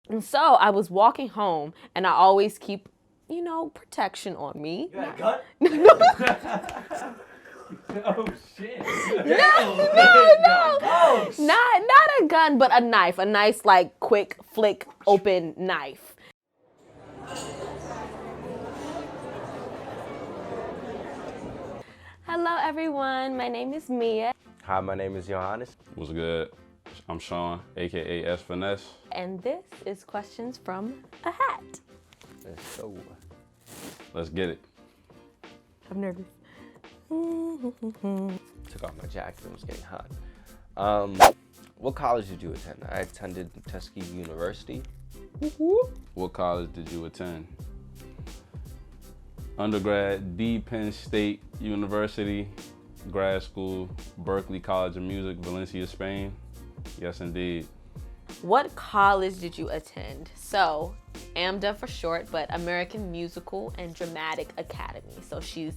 And so I was walking home, and I always keep, protection on me. You had a gun? Oh shit. No. Oh, Not a gun, but a knife. A nice, like, quick flick open knife. Hello, everyone. My name is Mia. Hi, my name is Johannes. What's good? I'm Sean, aka S.Finesse. And this is Questions from a Hat. So, Let's get it. I'm nervous. took off my jacket, it was getting hot. What college did you attend? I attended Tuskegee University. What college did you attend? Undergrad, D. Penn State University. Grad school, Berkeley College of Music, Valencia, Spain. Yes, indeed. What college did you attend? So, AMDA for short, but American Musical and Dramatic Academy. So she's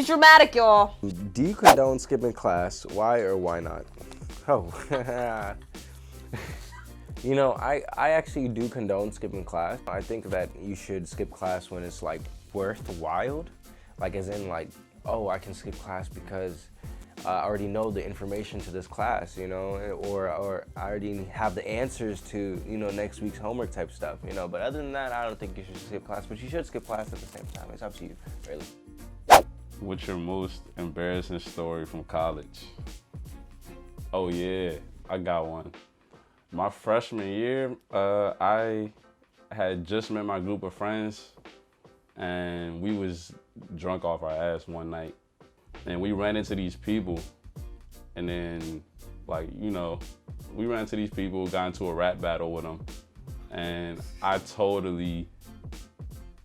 dramatic, y'all. Do you condone skipping class? Why or why not? Oh, I actually do condone skipping class. I think that you should skip class when it's like worthwhile. Like as in like, oh, I can skip class because I already know the information to this class, or I already have the answers to, next week's homework type stuff, But other than that, I don't think you should skip class, but you should skip class at the same time. It's up to you, really. What's your most embarrassing story from college? Oh yeah, I got one. My freshman year, I had just met my group of friends and we was drunk off our ass one night. And we ran into these people and then we ran into these people, got into a rap battle with them. And I totally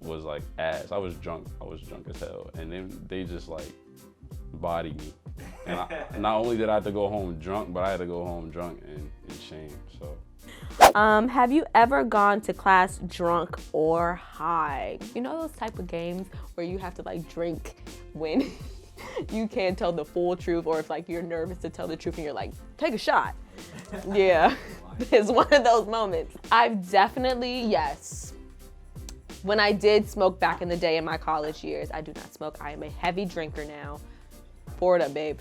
was like ass. I was drunk as hell. And then they just like bodied me. And not only did I have to go home drunk, but I had to go home drunk and in shame, so. Have you ever gone to class drunk or high? You know those type of games where you have to like drink when you can't tell the full truth, or if like you're nervous to tell the truth and you're like, take a shot. Yeah, it's one of those moments. I've definitely, yes. When I did smoke back in the day in my college years, I do not smoke. I am a heavy drinker now. Pour it up, babe.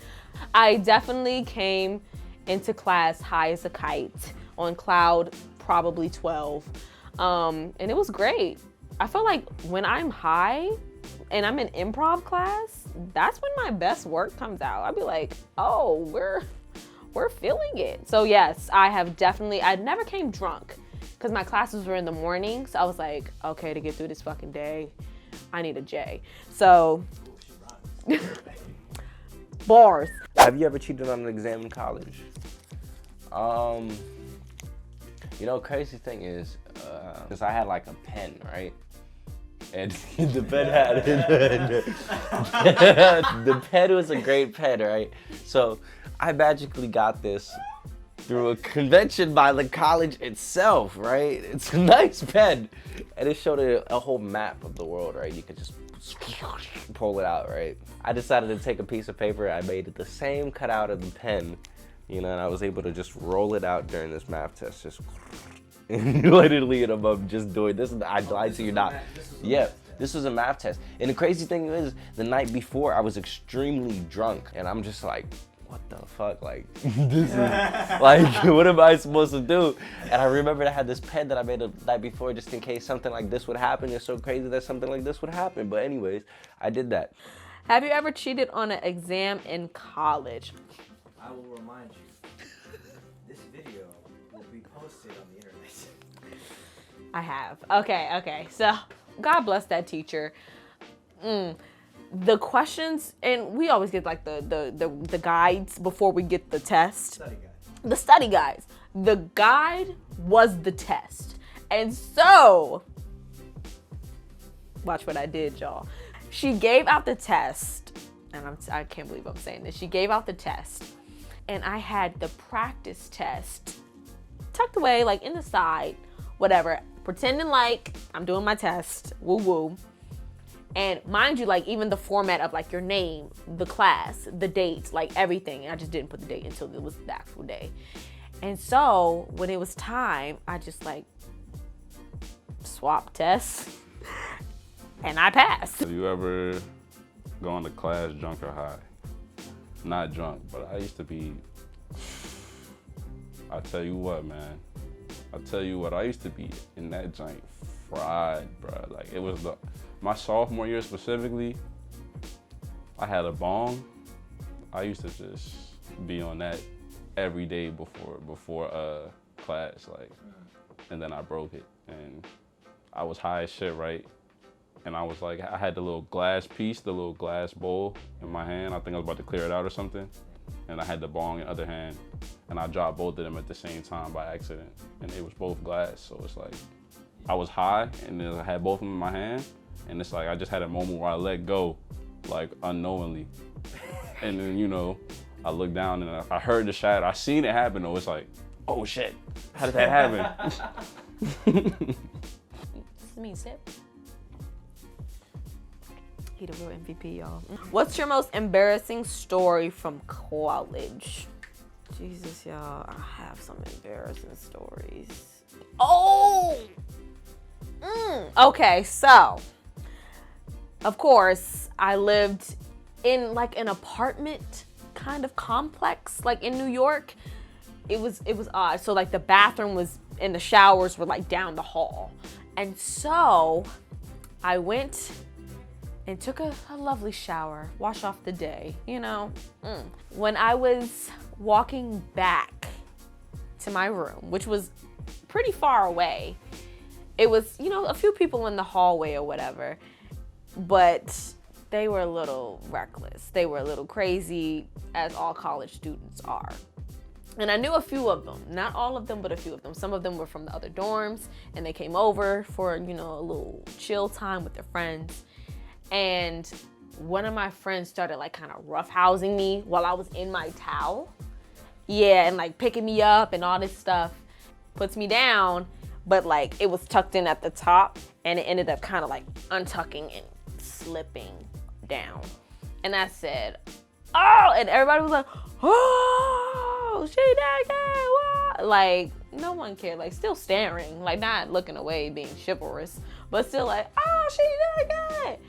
I definitely came into class high as a kite, on cloud probably 12. And it was great. I feel like when I'm high and I'm in improv class, that's when my best work comes out. I'd be like, oh, we're feeling it. So yes, I never came drunk because my classes were in the morning. So I was like, okay, to get through this fucking day, I need a J. So, bars. Have you ever cheated on an exam in college? Crazy thing is, because I had like a pen, right? And the pen the pen was a great pen, right? So I magically got this through a convention by the college itself, right? It's a nice pen. And it showed a whole map of the world, right? You could just pull it out, right? I decided to take a piece of paper. I made it the same cutout of the pen, and I was able to just roll it out during this math test. Just literally, and I'm just doing this. I lied to you not. Yeah, this was a math test. And the crazy thing is, the night before, I was extremely drunk, and I'm just like, what the fuck? Like, this is, like, what am I supposed to do? And I remembered I had this pen that I made the night before just in case something like this would happen. It's so crazy that something like this would happen. But anyways, I did that. Have you ever cheated on an exam in college? I will remind you, this video will be posted on the internet. I have. Okay. So, God bless that teacher. The questions, and we always get like the guides before we get the test. Study guide. The study guides. The guide was the test. And so, watch what I did, y'all. She gave out the test, and I can't believe I'm saying this. She gave out the test, and I had the practice test tucked away, like in the side, whatever, pretending like I'm doing my test, woo woo. And mind you, like even the format of like your name, the class, the dates, like everything. I just didn't put the date until it was the actual day. And so when it was time, I just like swap tests and I passed. Have you ever gone to class drunk or high? Not drunk, but I used to be, I tell you what, man. I used to be in that joint fried, bro. Like it was my sophomore year specifically, I had a bong. I used to just be on that every day before class, like, and then I broke it, and I was high as shit, right? And I was like, I had the little glass piece, the little glass bowl in my hand. I think I was about to clear it out or something, and I had the bong in the other hand, and I dropped both of them at the same time by accident, and it was both glass. So it's like I was high, and then I had both of them in my hand, and it's like I just had a moment where I let go, like unknowingly, and then I looked down and I heard the shatter. I seen it happen though. It's like, oh shit, how did that happen? This is me, sip. He the real MVP, y'all. What's your most embarrassing story from college? Jesus, y'all, I have some embarrassing stories. Oh! Okay, so, of course, I lived in like an apartment kind of complex, like in New York. It was odd. So like the bathroom was and the showers were like down the hall. And so I went and took a lovely shower, wash off the day, When I was walking back to my room, which was pretty far away, it was, a few people in the hallway or whatever, but they were a little reckless. They were a little crazy, as all college students are. And I knew a few of them, not all of them, but a few of them. Some of them were from the other dorms, and they came over for, a little chill time with their friends. And one of my friends started like kind of roughhousing me while I was in my towel. Yeah, and like picking me up and all this stuff. Puts me down, but like it was tucked in at the top, and it ended up kind of like untucking and slipping down. And I said, oh, and everybody was like, oh, she that guy, what? Like, no one cared, like still staring, like not looking away, being chivalrous, but still like, oh, she that guy.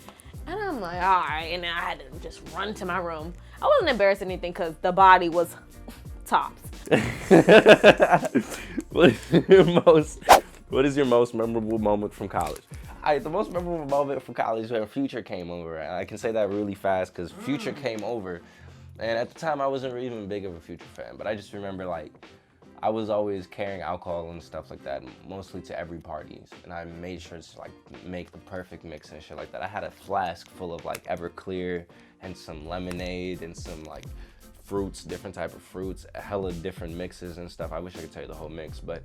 And I'm like, all right, and then I had to just run to my room. I wasn't embarrassed or anything because the body was tops. What is your most memorable moment from college? All right, the most memorable moment from college is when Future came over. And I can say that really fast because Future came over. And at the time, I wasn't even big of a Future fan, but I just remember like, I was always carrying alcohol and stuff like that, mostly to every parties. And I made sure to like make the perfect mix and shit like that. I had a flask full of like Everclear and some lemonade and some like fruits, different type of fruits, a hella different mixes and stuff. I wish I could tell you the whole mix, but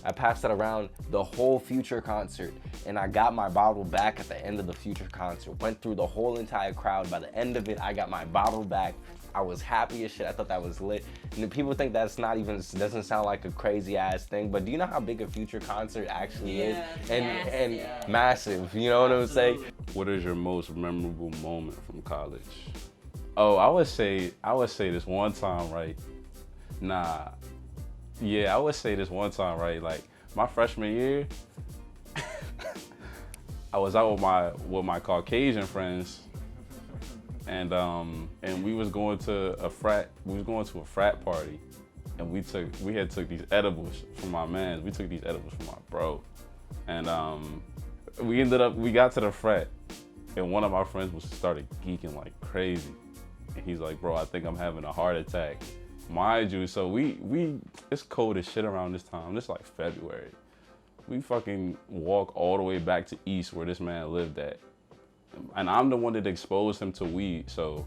I passed it around the whole Future concert, and I got my bottle back at the end of the Future concert. Went through the whole entire crowd. By the end of it, I got my bottle back. I was happy as shit. I thought that was lit. And people think that's not even, doesn't sound like a crazy ass thing, but do you know how big a Future concert actually is? And massive, you know what I'm saying? What is your most memorable moment from college? Oh, I would say this one time, right? I would say this one time, right? Like my freshman year, I was out with my Caucasian friends, and we was going to a frat party, and we had took these edibles from my man. We took these edibles from my bro, and we got to the frat, and one of my friends started geeking like crazy. And he's like, bro, I think I'm having a heart attack. Mind you, so we it's cold as shit around this time. It's like February. We fucking walk all the way back to East where this man lived at. And I'm the one that exposed him to weed. So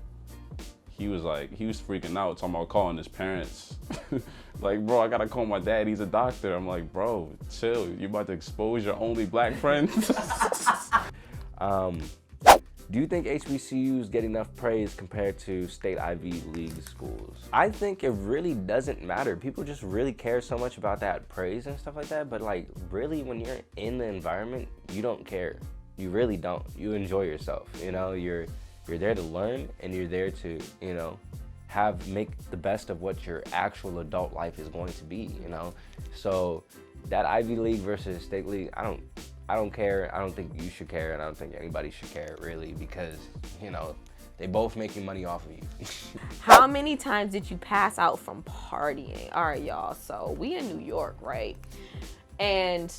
he was freaking out, talking about calling his parents. Like, bro, I gotta call my dad, he's a doctor. I'm like, bro, chill. You about to expose your only black friend? Do you think HBCUs get enough praise compared to state Ivy League schools? I think it really doesn't matter. People just really care so much about that praise and stuff like that, but like really when you're in the environment, you don't care. You really don't. You enjoy yourself, you're there to learn, and you're there to, make the best of what your actual adult life is going to be, you know? So that Ivy League versus State League, I don't care. I don't think you should care, and I don't think anybody should care really, because, you know, they both making money off of you. How many times did you pass out from partying? All right, y'all. So we in New York, right? And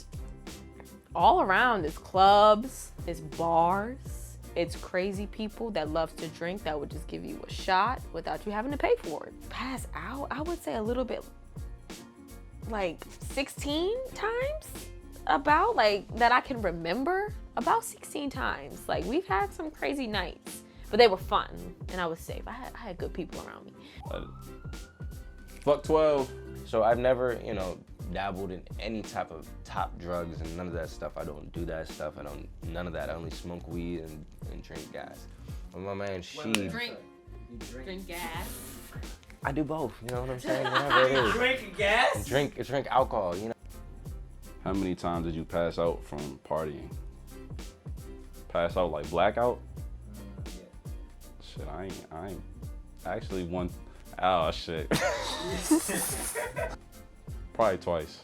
all around is clubs, is bars, it's crazy people that love to drink that would just give you a shot without you having to pay for it. Pass out, I would say a little bit, like 16 times, about, like, that I can remember, about 16 times. Like, we've had some crazy nights, but they were fun and I was safe. I had good people around me. Fuck 12. So I've never, you know, dabbled in any type of top drugs and none of that stuff. I don't do that stuff. None of that. I only smoke weed and drink gas. But my man, Drink gas. I do both, you know what I'm saying? Whatever it is. Drink gas? Drink alcohol, you know? How many times did you pass out from partying? Pass out like blackout? Shit, I ain't actually one. Oh shit. Probably twice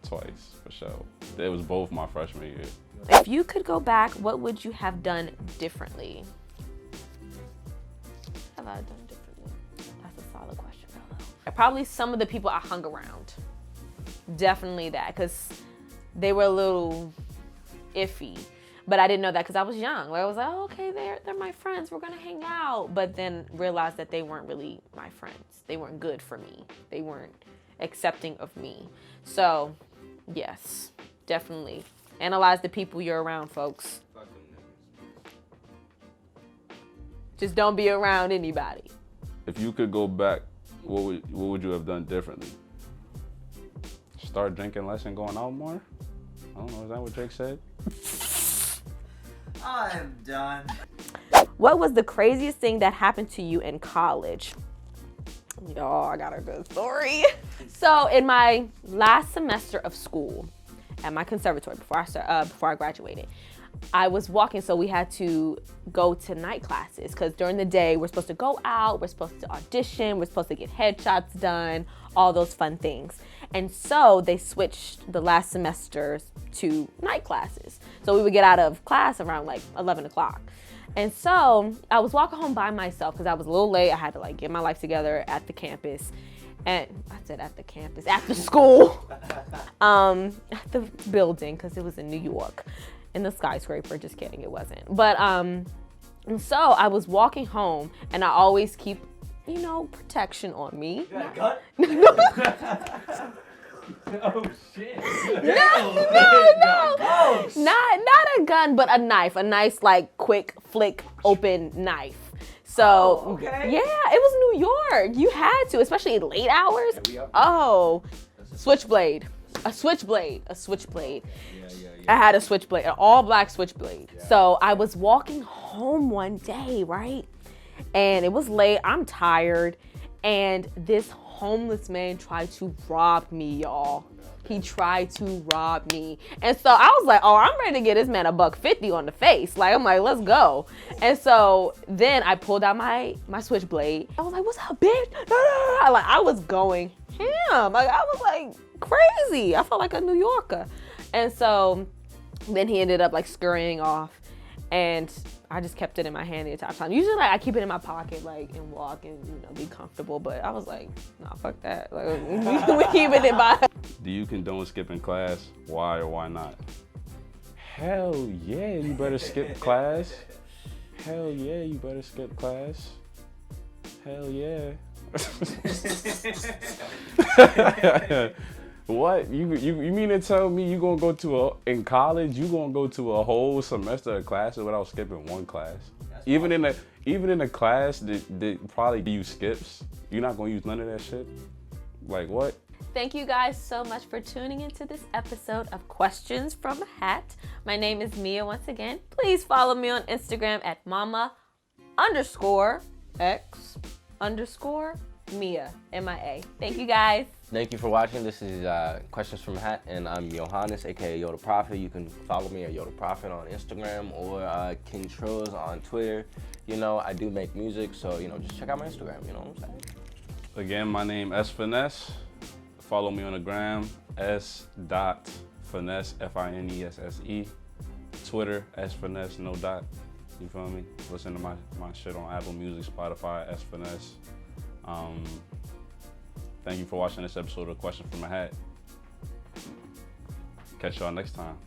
for sure. It was both my freshman year. If you could go back, what would you have done differently? What have I done differently? That's a solid question, though. Probably some of the people I hung around. Definitely that, because they were a little iffy. But I didn't know that because I was young. Where I was like, oh, okay, they're my friends. We're gonna hang out. But then realized that they weren't really my friends. They weren't good for me. They weren't accepting of me. So, yes, definitely. Analyze the people you're around, folks. Just don't be around anybody. If you could go back, what would you have done differently? Start drinking less and going out more? I don't know, is that what Jake said? I'm done. What was the craziest thing that happened to you in college? Y'all, I got a good story. So in my last semester of school at my conservatory before I graduated, I was walking, so we had to go to night classes because during the day we're supposed to go out, we're supposed to audition, we're supposed to get headshots done, all those fun things. And so they switched the last semesters to night classes. So we would get out of class around like 11 o'clock. And so I was walking home by myself because I was a little late. I had to like get my life together at the campus. And I said at the campus, at the school, at the building, because it was in New York, in the skyscraper. Just kidding, it wasn't. But and so I was walking home, and I always keep, you know, protection on me. You got a gun? Oh shit. No. Not a gun, but a knife. A nice, like, quick flick open knife. So, okay. Yeah, it was New York. You had to, especially in late hours. Oh, switchblade. A switchblade. I had a switchblade, an all black switchblade. Yeah. So I was walking home one day, right? And it was late, I'm tired. And this homeless man tried to rob me, y'all. He tried to rob me. And so I was like, oh, I'm ready to get this man $150 on the face. Like, I'm like, let's go. And so then I pulled out my switchblade. I was like, what's up, bitch? Like, I was going ham. Like, I was like crazy. I felt like a New Yorker. And so then he ended up like scurrying off. And I just kept it in my hand the entire time. Usually, like, I keep it in my pocket, like, and walk and, you know, be comfortable. But I was like, nah, fuck that. Like, we keeping it by. Do you condone skipping class? Why or why not? Hell yeah, you better skip class. Hell yeah, you better skip class. Hell yeah. What? You mean to tell me you gonna go in college, you gonna go to a whole semester of classes without skipping one class? Even in a class that probably use skips, you're not gonna use none of that shit? Like what? Thank you guys so much for tuning into this episode of Questions from a Hat. My name is Mia once again. Please follow me on Instagram at mama_x_. Mia, MIA. Thank you guys. Thank you for watching. This is Questions from Hat, and I'm Johannes, aka Yoda Prophet. You can follow me at Yoda Prophet on Instagram or King Trills on Twitter. You know, I do make music, so you know, just check out my Instagram. You know what I'm saying? Again, my name S.Finesse. Follow me on the gram, S.Finesse, Finesse. Twitter, S.Finesse, no dot. You feel me? Listen to my shit on Apple Music, Spotify, S.Finesse. Thank you for watching this episode of Question from a Hat. Catch y'all next time.